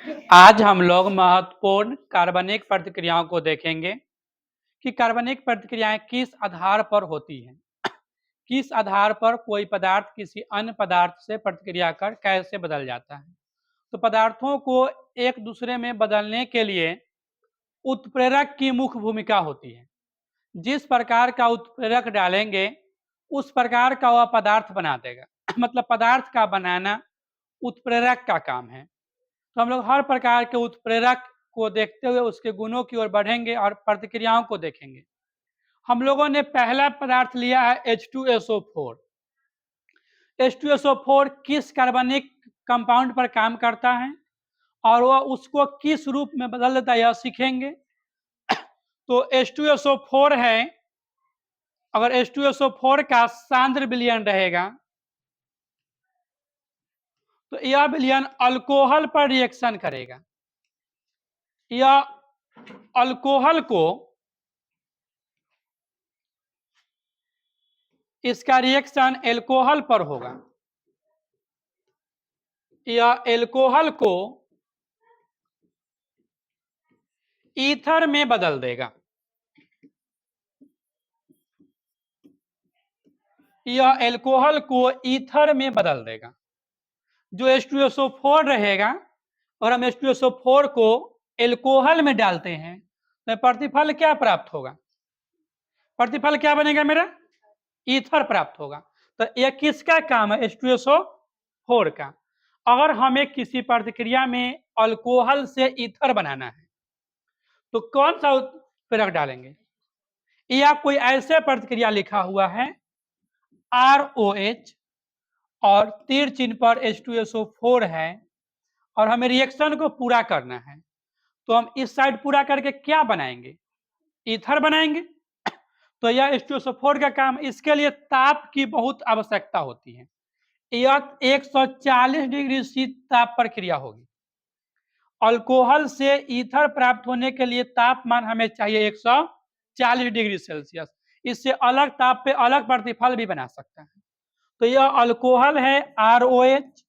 आज हम लोग महत्वपूर्ण कार्बनिक प्रतिक्रियाओं को देखेंगे कि कार्बनिक प्रतिक्रियाएं किस आधार पर होती हैं, किस आधार पर कोई पदार्थ किसी अन्य पदार्थ से प्रतिक्रिया कर कैसे बदल जाता है। तो पदार्थों को एक दूसरे में बदलने के लिए उत्प्रेरक की मुख्य भूमिका होती है। जिस प्रकार का उत्प्रेरक डालेंगे उस प्रकार का वह पदार्थ बना देगा मतलब पदार्थ का बनाना उत्प्रेरक का काम है। तो हम लोग हर प्रकार के उत्प्रेरक को देखते हुए उसके गुणों की ओर बढ़ेंगे और प्रतिक्रियाओं को देखेंगे। हम लोगों ने पहला पदार्थ लिया है H2SO4। H2SO4 किस कार्बनिक कंपाउंड पर काम करता है और वह उसको किस रूप में बदल देता है यह सीखेंगे। तो H2SO4 है, अगर H2SO4 का सांद्र विलयन रहेगा तो यह विलयन अल्कोहल पर रिएक्शन करेगा। यह अल्कोहल को इसका रिएक्शन एल्कोहल पर होगा। यह एल्कोहल को ईथर में बदल देगा। यह एल्कोहल को ईथर में बदल देगा। जो H2SO4 रहेगा और हम H2SO4 को एल्कोहल में डालते हैं तो प्रतिफल क्या प्राप्त होगा? प्रतिफल क्या बनेगा मेरा? ईथर प्राप्त होगा। तो यह किसका काम है? H2SO4 का। अगर हमें किसी प्रतिक्रिया में अल्कोहल से ईथर बनाना है तो कौन सा उत्प्रेरक डालेंगे? या कोई ऐसे प्रतिक्रिया लिखा हुआ है ROH और तीर चिन्ह पर H2SO4 है और हमें रिएक्शन को पूरा करना है तो हम इस साइड पूरा करके क्या बनाएंगे? ईथर बनाएंगे। तो यह H2SO4 का काम, इसके लिए ताप की बहुत आवश्यकता होती है। यह 140 डिग्री सी ताप पर क्रिया होगी। अल्कोहल से ईथर प्राप्त होने के लिए तापमान हमें चाहिए 140 डिग्री सेल्सियस। इससे अलग ताप पे अलग प्रतिफल भी बना सकता है। तो यह अल्कोहल है ROH,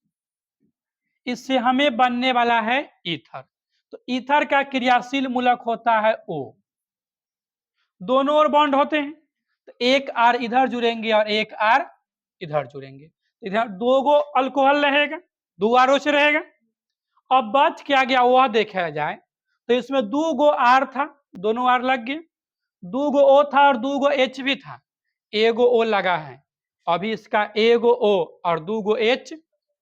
इससे हमें बनने वाला है ईथर। तो ईथर का क्रियाशील मूलक होता है O। दोनों ओर बॉन्ड होते हैं तो एक R इधर जुड़ेंगे और एक R इधर जुड़ेंगे। इधर दो गो अल्कोहल रहेगा, 2 ROH रहेगा। अब बच क्या गया वह देखा जाए तो इसमें 2 गो R था, दोनों R लग गए। 2 गो O था और 2 गो H भी था, एगो O लगा है। अभी इसका एगो O और 2 गो H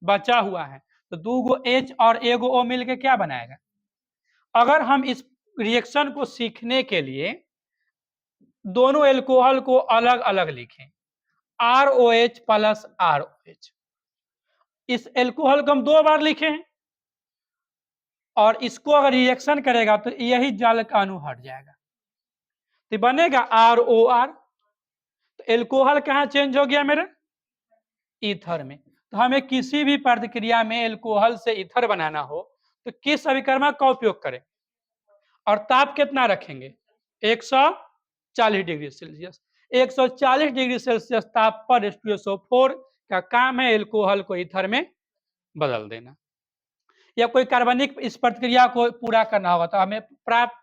बचा हुआ है तो 2 गो H और एगो O मिलके क्या बनाएगा? अगर हम इस रिएक्शन को सीखने के लिए दोनों एल्कोहल को अलग अलग लिखें, ROH प्लस ROH, इस एल्कोहल को हम 2 बार लिखे हैं और इसको अगर रिएक्शन करेगा तो यही जल का अणु हट जाएगा तो बनेगा ROR। तो एल्कोहल कहाँ चेंज हो गया मेरा? ईथर में। तो हमें किसी भी प्रतिक्रिया में एल्कोहल से ईथर बनाना हो तो किस अभिकर्मक का उपयोग करें और ताप कितना रखेंगे? 140 डिग्री सेल्सियस। 140 डिग्री सेल्सियस ताप पर H2SO4 का काम है एल्कोहल को ईथर में बदल देना। या कोई कार्बनिक इस प्रतिक्रिया को पूरा करना होगा तो हमें प्राप्त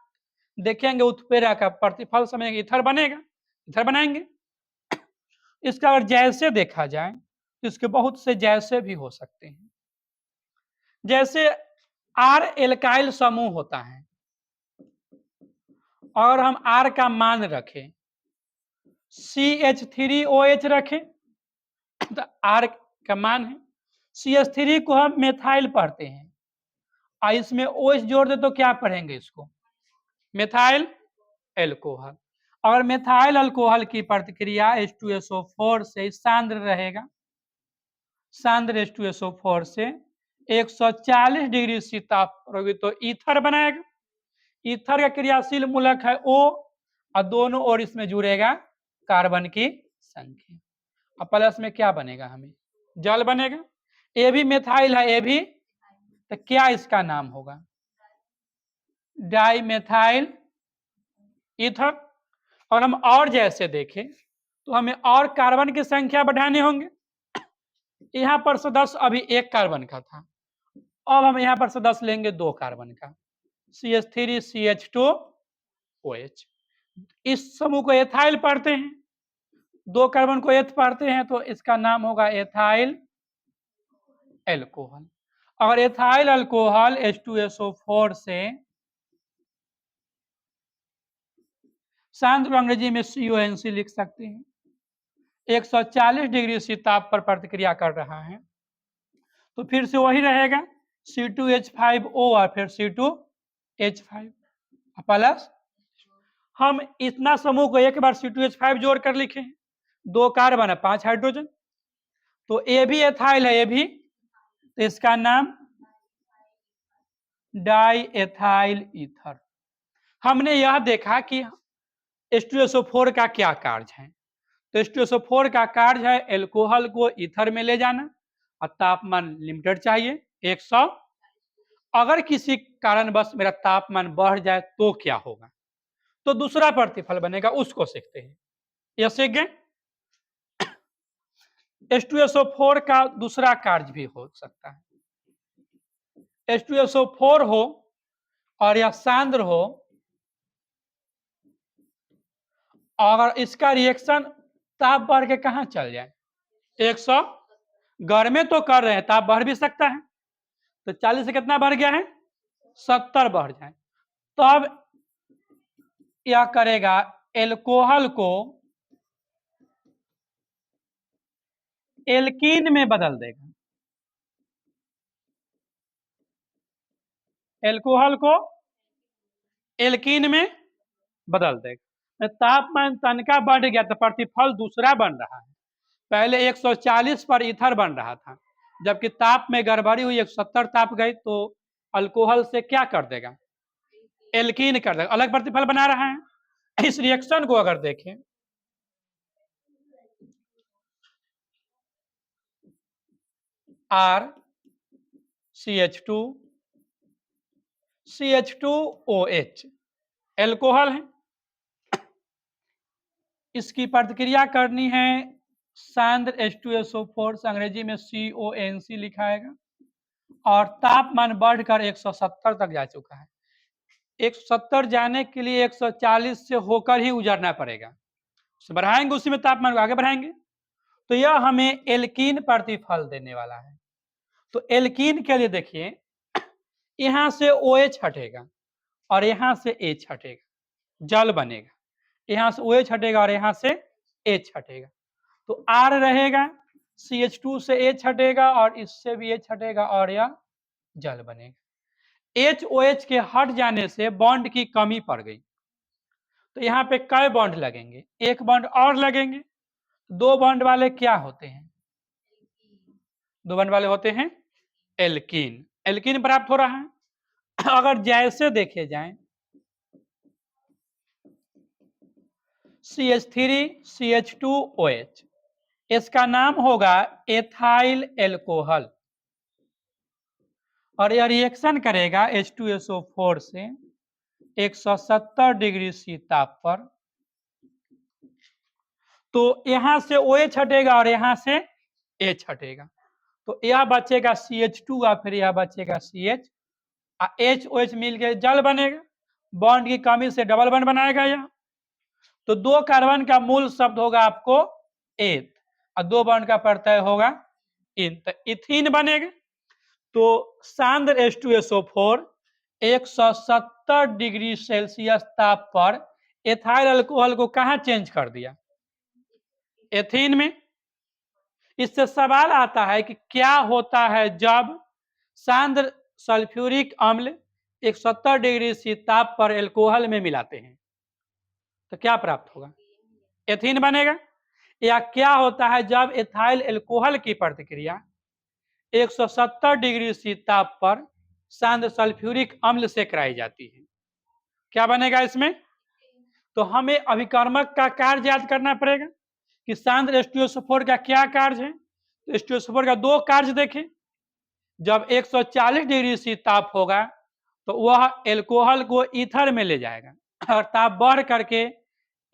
देखेंगे उत्प्रेरक का प्रतिफल समझेंगे, ईथर बनेगा, ईथर बनाएंगे। इसका अगर जैसे देखा जाए तो इसके बहुत से जैसे भी हो सकते हैं। जैसे R एल्काइल समूह होता है और हम R का मान रखें CH3OH रखें तो R का मान है। CH3 को हम मेथाइल पढ़ते हैं और इसमें OH जोड़ दे तो क्या पढ़ेंगे इसको? Methyl alcohol. और मेथाइल अल्कोहल की प्रतिक्रिया H2SO4 से सांद्र रहेगा। सांद्र H2SO4 से 140 डिग्री सी ताप पर होगी तो ईथर बनाएगा। ईथर का क्रियाशील मूलक है O और दोनों ओर इसमें जुड़ेगा कार्बन की संख्या और प्लस में क्या बनेगा? हमें जल बनेगा। ये भी मेथाइल है, ये भी, तो क्या इसका नाम होगा? Dimethyl ether. और हम और जैसे देखें तो हमें और कार्बन की संख्या बढ़ाने होंगे। यहाँ पर सदस्य अभी एक कार्बन का था अब हम यहाँ पर सदस्य लेंगे 2 कार्बन का, CH3 CH2OH। इस समूह को एथाइल पढ़ते हैं, 2 कार्बन को एथ पढ़ते हैं, तो इसका नाम होगा एथाइल एल्कोहल। और एथाइल अल्कोहल H2SO4 से सांद्र अंग्रेजी में CONC लिख सकते हैं। 140 डिग्री सी ताप पर प्रतिक्रिया कर रहा है, तो फिर से वही रहेगा C2H5O और फिर C2H5 प्लस, हम इतना समूह को एक बार C2H5 जोड़ कर लिखे, 2 कार्बन है 5 हाइड्रोजन, तो ये भी एथाइल है, ये भी, तो इसका नाम डाई एथाइल ईथर। हमने यह देखा कि H2SO4 का क्या कार्य है, तो H2SO4 का कार्य है एल्कोहल को ईथर में ले जाना और तापमान लिमिटेड चाहिए 100। अगर किसी कारणवश मेरा तापमान बढ़ जाए तो क्या होगा, तो दूसरा प्रतिफल बनेगा, उसको सीखते हैं। यह सीख गए। H2SO4 का दूसरा कार्य भी हो सकता है, H2SO4 हो और यह सांद्र हो, अगर इसका रिएक्शन ताप बढ़ के कहां चल जाए 100, घर में तो कर रहे हैं, ताप बढ़ भी सकता है, तो 40 से कितना बढ़ गया है 70 बढ़ जाए, तो अब यह करेगा एल्कोहल को एल्कीन में बदल देगा, एल्कोहल को एल्कीन में बदल देगा। तापमान तनका बढ़ गया तो प्रतिफल दूसरा बन रहा है, पहले 140 पर ईथर बन रहा था, जबकि ताप में गड़बड़ी हुई 170 ताप गई, तो अल्कोहल से क्या कर देगा एल्कीन कर देगा, अलग प्रतिफल बना रहा है। इस रिएक्शन को अगर देखें, RCH2 CH2OH एल्कोहल है, इसकी प्रतिक्रिया करनी है सांद्र H2SO4 से, अंग्रेजी में CONC लिखाएगा, और तापमान बढ़कर 170 तक जा चुका है। 170 जाने के लिए 140 से होकर ही गुजरना पड़ेगा, उसे बढ़ाएंगे, उसी में तापमान को आगे बढ़ाएंगे, तो यह हमें एल्कीन प्रतिफल देने वाला है। तो एल्कीन के लिए देखिए, यहां से OH हटेगा और यहां से H हटेगा, जल बनेगा, यहां से OH हटेगा और यहां से H हटेगा, तो R रहेगा, CH2 से H हटेगा और इससे भी H हटेगा और यह जल बनेगा। HOH के हट जाने से बॉन्ड की कमी पड़ गई, तो यहाँ पे कै बॉन्ड लगेंगे, एक बॉन्ड और लगेंगे, 2 बॉन्ड वाले क्या होते हैं, 2 बॉन्ड वाले होते हैं एल्कीन, एल्कीन प्राप्त हो रहा है। अगर जैसे देखे जाए CH3 CH2OH, इसका नाम होगा एथाइल एल्कोहल, और यह रिएक्शन करेगा H2SO4 से 170 डिग्री सी ताप पर, तो यहां से OH हटेगा और यहां से H हटेगा, तो यह बचेगा CH2 और फिर यह बचेगा CH, HOH मिलकर जल बनेगा, बॉन्ड की कमी से डबल बॉन्ड बनाएगा यह, तो 2 कार्बन का मूल शब्द होगा आपको एथ और 2 बॉन्ड का प्रत्यय होगा इन, तो इथीन बनेगा। तो सांद्र H2SO4 170 डिग्री सेल्सियस ताप पर एथाइल अल्कोहल को कहां चेंज कर दिया, एथीन में। इससे सवाल आता है कि क्या होता है जब सांद्र सल्फ्यूरिक अम्ल 170 डिग्री सी ताप पर एल्कोहल में मिलाते हैं, तो क्या प्राप्त होगा, एथीन बनेगा। या क्या होता है जब एथाइल एल्कोहल की प्रतिक्रिया 170 डिग्री सी ताप पर सांद्र सल्फ्यूरिक अम्ल से कराई जाती है, क्या बनेगा इसमें, तो हमें अभिकर्मक का कार्य याद करना पड़ेगा कि सांद्र H2SO4 का क्या कार्य है, तो H2SO4 का 2 कार्य देखें, जब 140 डिग्री सी ताप होगा तो वह एल्कोहल को ईथर में ले जाएगा, और ताप बढ़ करके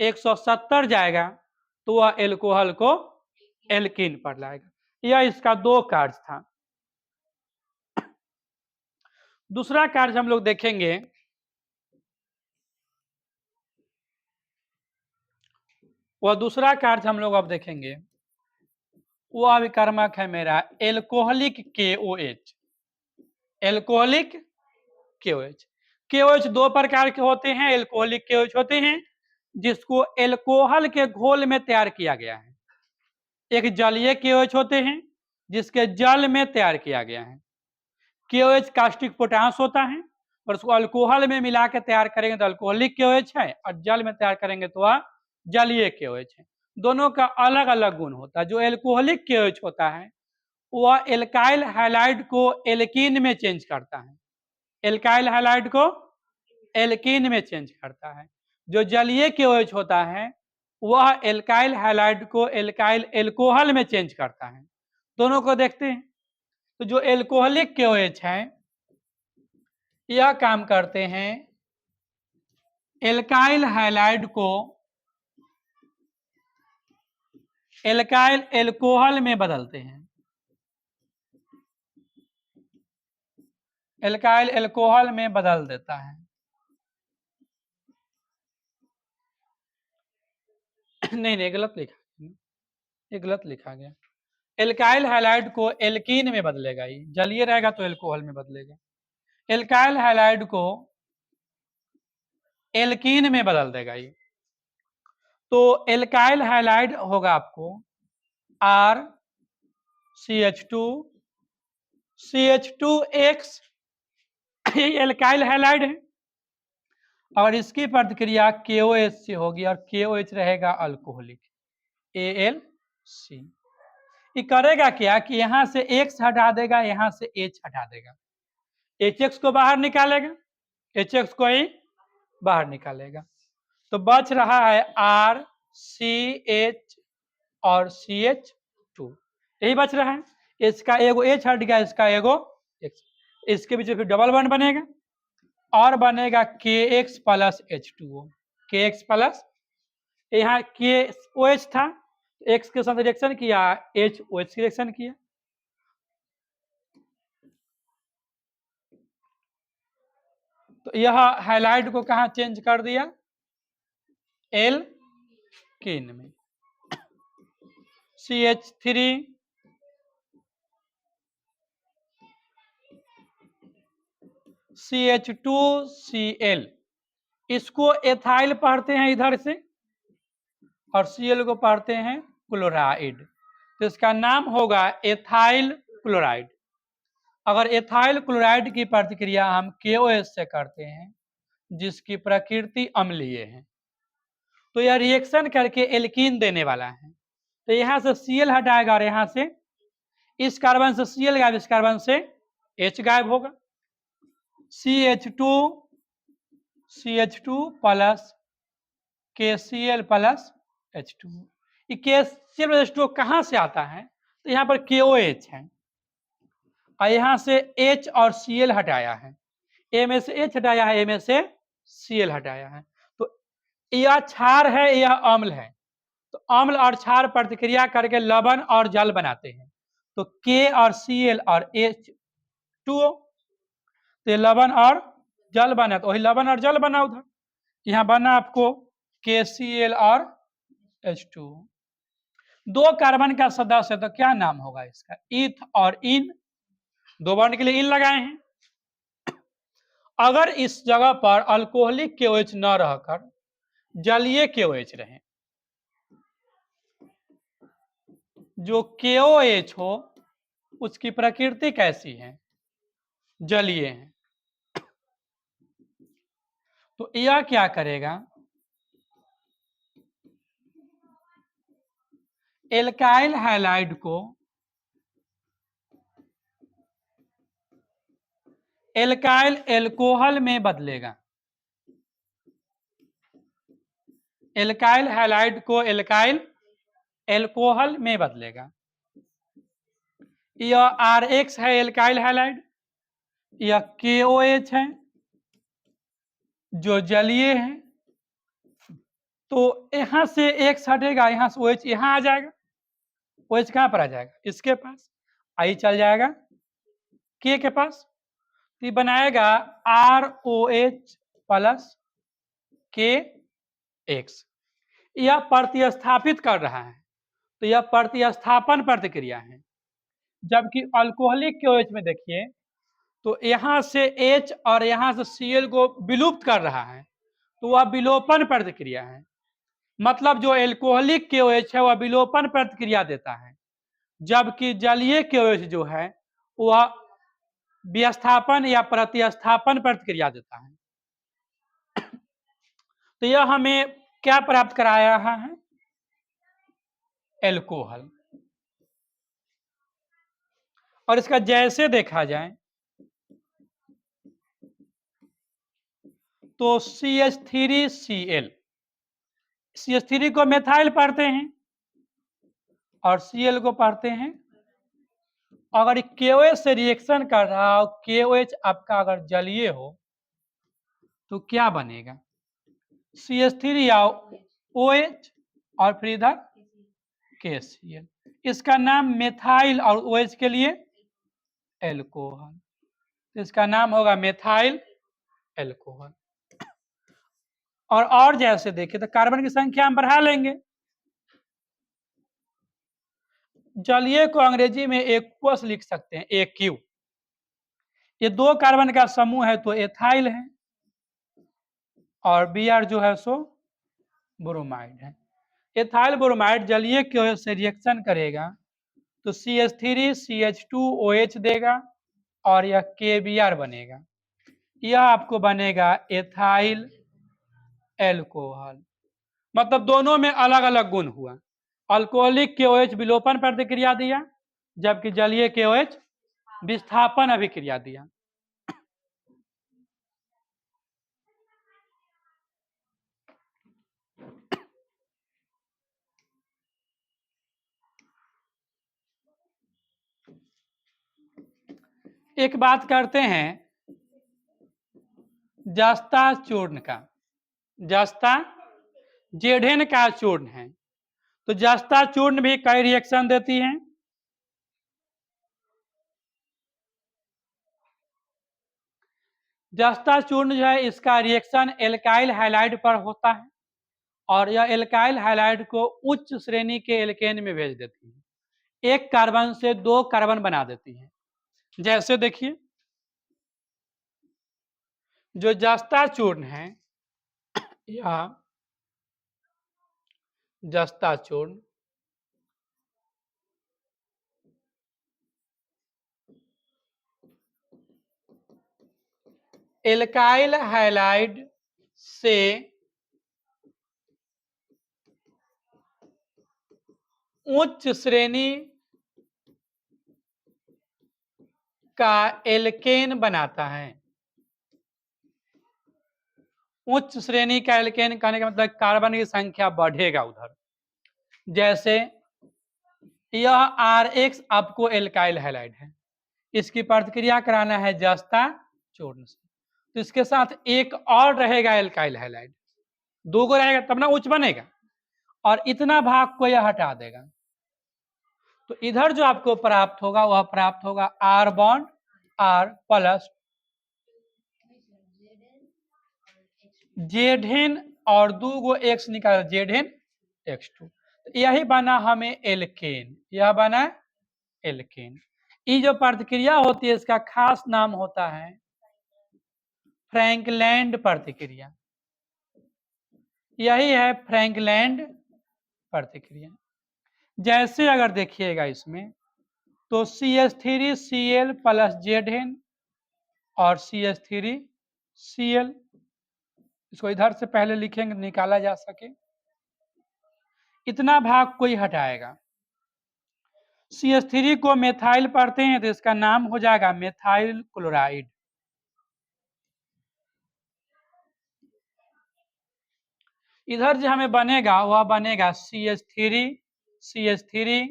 170 जाएगा तो वह एल्कोहल को एल्कीन पर लाएगा। यह इसका 2 कार्य था। दूसरा कार्य हम लोग देखेंगे, वह दूसरा कार्य हम लोग अब देखेंगे, वो अभिकर्मक है मेरा alcoholic KOH। Alcoholic KOH। KOH दो प्रकार के होते हैं, एल्कोहलिक KOH होते हैं जिसको एल्कोहल के घोल में तैयार किया गया है। एक जलीय KOH होते हैं जिसके जल में तैयार किया गया है। KOH कास्टिक पोटास होता है और उसको अल्कोहल में मिला के तैयार करेंगे तो अल्कोहलिक KOH है, और जल में तैयार करेंगे तो वह जलीय KOH है। दोनों का अलग अलग गुण होता है। जो एल्कोहलिक KOH होता है वह एल्काइल हैलाइड को एल्कीन में चेंज करता है, एल्काइल हैलाइड को एल्कीन में चेंज करता है। जो जलीय KOH होता है वह एल्काइल हैलाइड को एल्काइल एल्कोहल में चेंज करता है। दोनों को देखते हैं। तो जो एल्कोहलिक KOH है यह काम करते हैं एल्काइल हैलाइड को एल्काइल एल्कोहल में बदलते हैं, एल्काइल एल्कोहल में बदल देता है। नहीं नहीं, गलत लिखा, ये गलत लिखा गया। एल्काइल हैलाइड को एल्कीन में बदलेगा, ये जलीय रहेगा तो एल्कोहल में बदलेगा। एल्काइल हैलाइड को एल्कीन में बदल देगा ये। तो एल्काइल हैलाइड होगा आपको RCH2CH2X, ये एल्काइल हैलाइड है और इसकी प्रतिक्रिया KOH से होगी और KOH रहेगा अल्कोहलिक AlC। ये करेगा क्या कि यहां से X हटा देगा, यहां से H हटा देगा, HX को बाहर निकालेगा, HX को ही बाहर निकालेगा, तो बच रहा है RCH और CH2, यही बच रहा है। इसका एगो H हट गया, इसका एगो X, इसके बीच फिर डबल बॉन्ड बनेगा और बनेगा KX plus H2O। KX plus, यहाँ KOH था, X के साथ रिएक्शन किया, HOH की रिएक्शन किया, तो यह हैलाइड को कहा चेंज कर दिया, एल्कीन में। CH3 CH2Cl, इसको एथाइल पढ़ते हैं इधर से और Cl को पढ़ते हैं क्लोराइड, तो इसका नाम होगा एथाइल क्लोराइड। अगर एथाइल क्लोराइड की प्रतिक्रिया हम KOH से करते हैं जिसकी प्रकृति अम्लीय है तो यह रिएक्शन करके एल्कीन देने वाला है। तो यहां से Cl हटाएगा और यहां से इस कार्बन से Cl गायब, इस कार्बन से H गायब होगा, CH2 plus KCl plus H2। ये KCl प्लस H2 कहां से आता है, तो यहाँ पर KOH है और यहाँ से H और Cl हटाया है, A में से H हटाया है, A में से Cl हटाया है, तो यह क्षार है, यह अम्ल है, तो अम्ल और क्षार प्रतिक्रिया करके लवण और जल बनाते हैं, तो K और Cl और H2O, तो ये लवण और जल बना, तो वही लवण और जल बना उधर, यहाँ बना आपको KCl और H2O। दो कार्बन का सदस्य है तो क्या नाम होगा इसका, ईथ और इन, दो बॉन्ड के लिए इन लगाए हैं। अगर इस जगह पर अल्कोहलिक KOH न रहकर जलीय KOH रहे, जो KOH हो उसकी प्रकृति कैसी है, जलीय है, तो यह क्या करेगा, एल्काइल हैलाइड को एल्काइल एल्कोहल में बदलेगा, एल्काइल हैलाइड को एल्काइल एल्कोहल में बदलेगा। यह RX है एल्काइल हैलाइड, यह KOH है जो जलीय है, तो यहां से X हटेगा, यहां से OH यहां आ जाएगा, OH कहां पर आ जाएगा, इसके पास, आई चल जाएगा K के पास, तो ये बनाएगा ROH प्लस KX। यह प्रतिस्थापित कर रहा है, तो यह प्रतिस्थापन प्रतिक्रिया है। जबकि अल्कोहलिक KOH में देखिए तो यहां से H और यहां से Cl को विलुप्त कर रहा है, तो वह विलोपन प्रतिक्रिया है। मतलब जो एल्कोहलिक KOH है वह विलोपन प्रतिक्रिया देता है, जबकि जलीय KOH जो है वह विस्थापन या प्रतिस्थापन प्रतिक्रिया देता है। तो यह हमें क्या प्राप्त कराया है? एल्कोहल। और इसका जैसे देखा जाए तो CH3Cl, CH3 को मेथाइल पढ़ते हैं और Cl को पढ़ते हैं। अगर KOH से रिएक्शन कर रहा हो, KOH आपका अगर जलीय हो तो क्या बनेगा? CH3 या OH और फिर इधर KCl। इसका नाम मेथाइल और OH के लिए एल्कोहल, इसका नाम होगा मेथाइल एल्कोहल। और जैसे देखिए तो कार्बन की संख्या हम बढ़ा लेंगे। जलीय को अंग्रेजी में एक्वस लिख सकते हैं, AQ। ये 2 कार्बन का समूह है तो एथाइल है, और Br जो है सो ब्रोमाइड है। एथाइल ब्रोमाइड जलीय KOH से रिएक्शन करेगा तो CH3 CH2OH देगा और यह KBr बनेगा। यह आपको बनेगा एथाइल एल्कोहल। मतलब दोनों में अलग अलग गुण हुआ। अल्कोहलिक KOH विलोपन प्रतिक्रिया दिया, जबकि जलीय KOH विस्थापन अभिक्रिया दिया। एक बात करते हैं जस्ता चूर्ण का। जस्ता जेडेन का चूर्ण है, तो जस्ता चूर्ण भी कई रिएक्शन देती है। जस्ता चूर्ण जो है इसका रिएक्शन एल्काइल हैलाइड पर होता है, और यह एल्काइल हैलाइड को उच्च श्रेणी के एल्केन में भेज देती है। एक कार्बन से 2 कार्बन बना देती है। जैसे देखिए जो जस्ता चूर्ण है, यह जस्ता चूर्ण एल्काइल हैलाइड से उच्च श्रेणी का एल्केन बनाता है। उच्च श्रेणी का एल्केन कहने का मतलब कार्बन की संख्या बढ़ेगा उधर। जैसे यह RX आपको एल्काइल हैलाइड है, इसकी प्रतिक्रिया कराना है जस्ता चूर्ण से, तो इसके साथ एक और रहेगा एल्काइल हैलाइड, 2 को रहेगा तब ना उच्च बनेगा, और इतना भाग को यह हटा देगा। तो इधर जो आपको प्राप्त होगा वह प्राप्त होगा R bond R plus Jayden और 2 गो X निकाल जेडेन X2। यही बना हमें एल्केन, यह बना एल्केन। ये जो प्रतिक्रिया होती है इसका खास नाम होता है फ्रैंकलैंड प्रतिक्रिया। यही है फ्रैंकलैंड प्रतिक्रिया। जैसे अगर देखिएगा इसमें तो CH3Cl प्लस जेडेन और CH3Cl, इसको इधर से पहले लिखेंगे निकाला जा सके, इतना भाग कोई हटाएगा। CH3 को मेथाइल पढ़ते हैं तो इसका नाम हो जाएगा मेथाइल क्लोराइड। इधर जो हमें बनेगा वह बनेगा CH3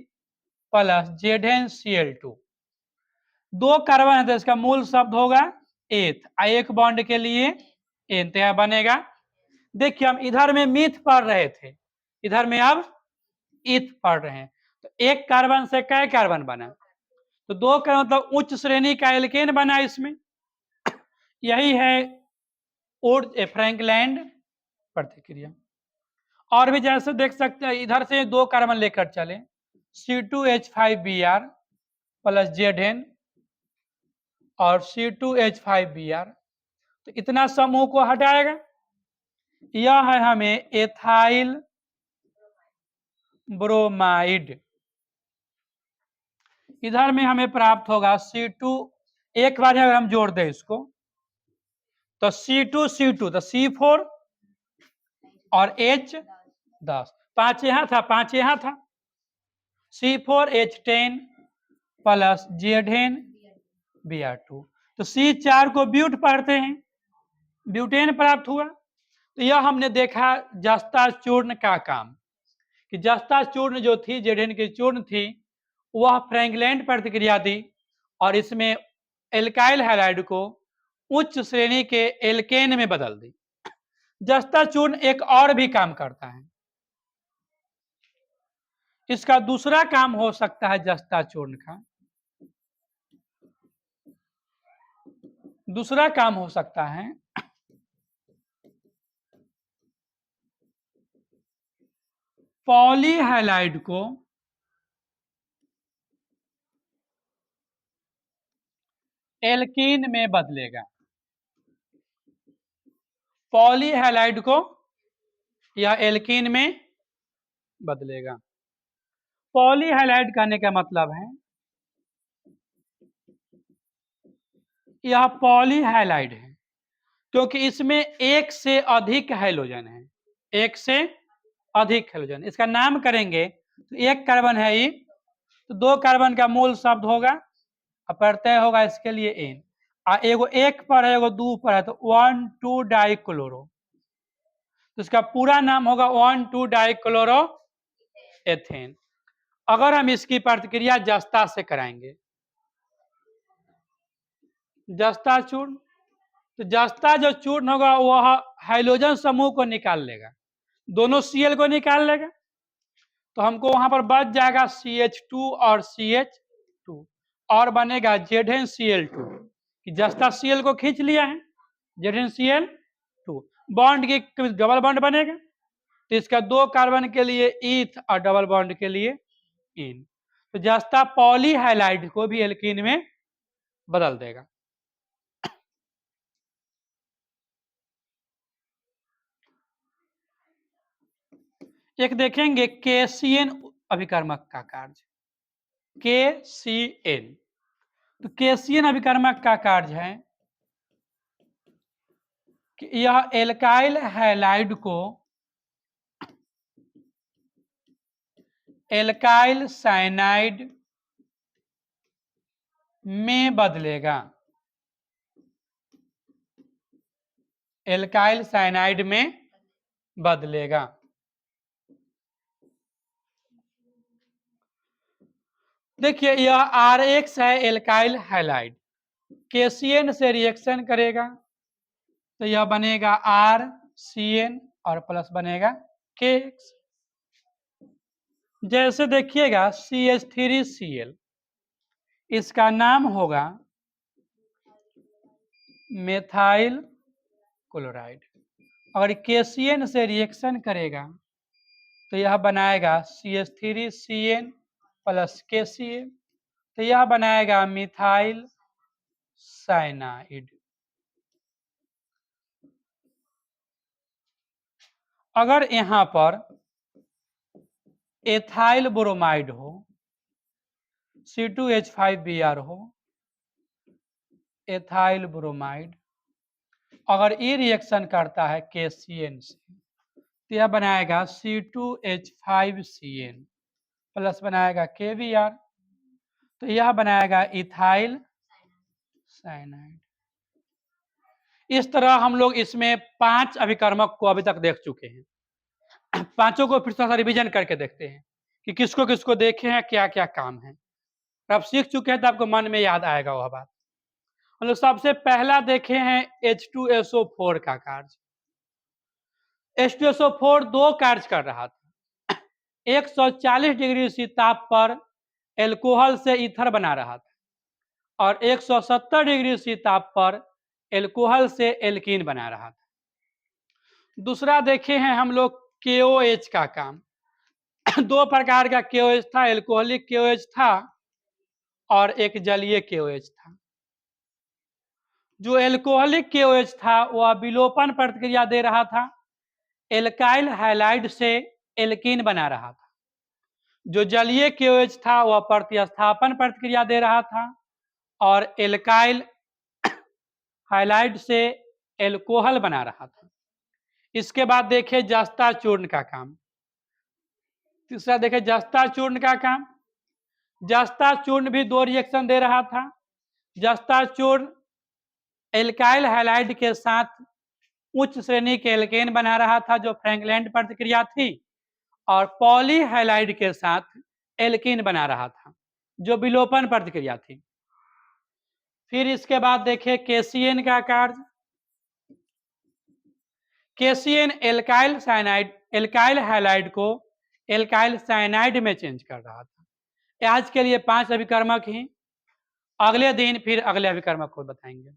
प्लस ZnCl2। 2 कार्बन है तो इसका मूल शब्द होगा एथ, एक बॉन्ड के लिए एन, तो यह बनेगा। देखिए हम इधर में मीथ पढ़ रहे थे, इधर में अब ईथ पढ़ रहे हैं, तो एक कार्बन से कै कार्बन बना? तो 2 का मतलब उच्च श्रेणी का एल्केन बना इसमें। यही है फ्रैंकलैंड प्रतिक्रिया। और भी जैसे देख सकते हैं, इधर से 2 कार्बन लेकर चले, C2H5Br प्लस Zn और C2H5Br, तो इतना समूह को हटाएगा। यह है हमें एथाइल ब्रोमाइड। इधर में हमें प्राप्त होगा C2, एक बार अगर हम जोड़ दें इसको तो C2 तो C4 और H10, 5 यहाँ था, 5 यहाँ था, C4H10 प्लस Zn Br2, तो C4 को ब्यूट पढ़ते हैं, ब्यूटेन प्राप्त हुआ। तो यह हमने देखा जस्ता चूर्ण का काम, कि जस्ता चूर्ण जो थी, Zn की चूर्ण थी, वह फ्रैंकलैंड प्रतिक्रिया दी और इसमें एल्काइल हैलाइड को उच्च श्रेणी के एल्केन में बदल दी। जस्ता चूर्ण एक और भी काम करता है, इसका दूसरा काम हो सकता है जस्ता चूर्ण का, दूसरा काम हो सकता है पॉलीहैलाइड को एल्कीन में बदलेगा, पॉलीहैलाइड को यह एल्कीन में बदलेगा। पॉलीहैलाइड कहने का मतलब है यह पॉलीहैलाइड है क्योंकि इसमें एक से अधिक हैलोजन है, एक से अधिक हैलोजन। इसका नाम करेंगे तो एक कार्बन है ई, तो 2 कार्बन का मूल शब्द होगा, प्रत्यय होगा इसके लिए एन, एगो एक पर है, एगो 2 पर है, तो 1,2 डाइक्लोरो, तो इसका पूरा नाम होगा 1,2 डाइक्लोरो एथेन। अगर हम इसकी प्रतिक्रिया जस्ता से कराएंगे, जस्ता चूर्ण, तो जस्ता जो चूर्ण होगा वह हाइड्रोजन समूह को निकाल लेगा, दोनों Cl को निकाल लेगा, तो हमको वहां पर बच जाएगा CH2 और CH2 और बनेगा ZnCl2, कि जस्ता Cl को खींच लिया है, ZnCl2 बॉन्ड की डबल बॉन्ड बनेगा, तो इसका 2 कार्बन के लिए ईथ और डबल बॉन्ड के लिए इन, तो जस्ता पॉलीहैलाइड को भी एल्कीन में बदल देगा। एक देखेंगे KCN अभिकर्मक का कार्य, KCN, तो KCN अभिकर्मक का कार्य है कि यह एल्काइल हैलाइड को एल्काइल साइनाइड में बदलेगा, एल्काइल साइनाइड में बदलेगा। देखिए यह RX है एल्काइल हैलाइड, KCN से रिएक्शन करेगा तो यह बनेगा RCN और प्लस बनेगा KX। जैसे देखिएगा CH3Cl, इसका नाम होगा मेथाइल क्लोराइड, अगर KCN से रिएक्शन करेगा तो यह बनाएगा CH3Cn प्लस KCl, तो यह बनाएगा मिथाइल साइनाइड। अगर यहां पर एथाइल ब्रोमाइड हो, C2H5Br हो, एथाइल ब्रोमाइड, अगर ये रिएक्शन करता है KCN से तो यह बनाएगा C2H5Cn प्लस बनाएगा KBr, तो यह बनाएगा इथाइल साइनाइड। इस तरह हम लोग इसमें 5 अभिकर्मक को अभी तक देख चुके हैं, पांचों को फिर से रिवीजन करके देखते हैं कि किसको किसको देखे हैं, क्या क्या काम है। आप सीख चुके हैं तो आपको मन में याद आएगा वह बात। हम लोग सबसे पहला देखे हैं H2SO4 का कार्य। H2SO4 2 कार्य कर रहा था, 140 डिग्री सी ताप पर एल्कोहल से ईथर बना रहा था और 170 डिग्री सी ताप पर एल्कोहल से एल्कीन बना रहा था। दूसरा देखे हैं हम लोग KOH का काम। दो प्रकार का KOH था, एल्कोहलिक KOH था और एक जलीय KOH था। जो एल्कोहलिक KOH था वह विलोपन प्रतिक्रिया दे रहा था, एल्काइल हैलाइड से एल्कीन बना रहा था। जो जलीय KOH था वह प्रतिस्थापन प्रतिक्रिया दे रहा था और एल्काइल हैलाइड से एल्कोहल बना रहा था। इसके बाद देखें जस्ता चूर्ण का काम। तीसरा देखें जस्ता चूर्ण का काम। जस्ता चूर्ण भी दो रिएक्शन दे रहा था। जस्ता चूर्ण एल्काइल हैलाइड के साथ उच्च श्रेणी के एल्केन बना रहा था जो फ्रैंकलैंड प्रतिक्रिया थी, और पॉली हैलाइड के साथ एल्कीन बना रहा था जो विलोपन प्रतिक्रिया थी। फिर इसके बाद देखें KCN का कार्य। KCN alkyl cyanide, alkyl halide को एल्काइल साइनाइड में चेंज कर रहा था। आज के लिए 5 अभिकर्मक ही, अगले दिन फिर अगले अभिकर्मक को बताएंगे।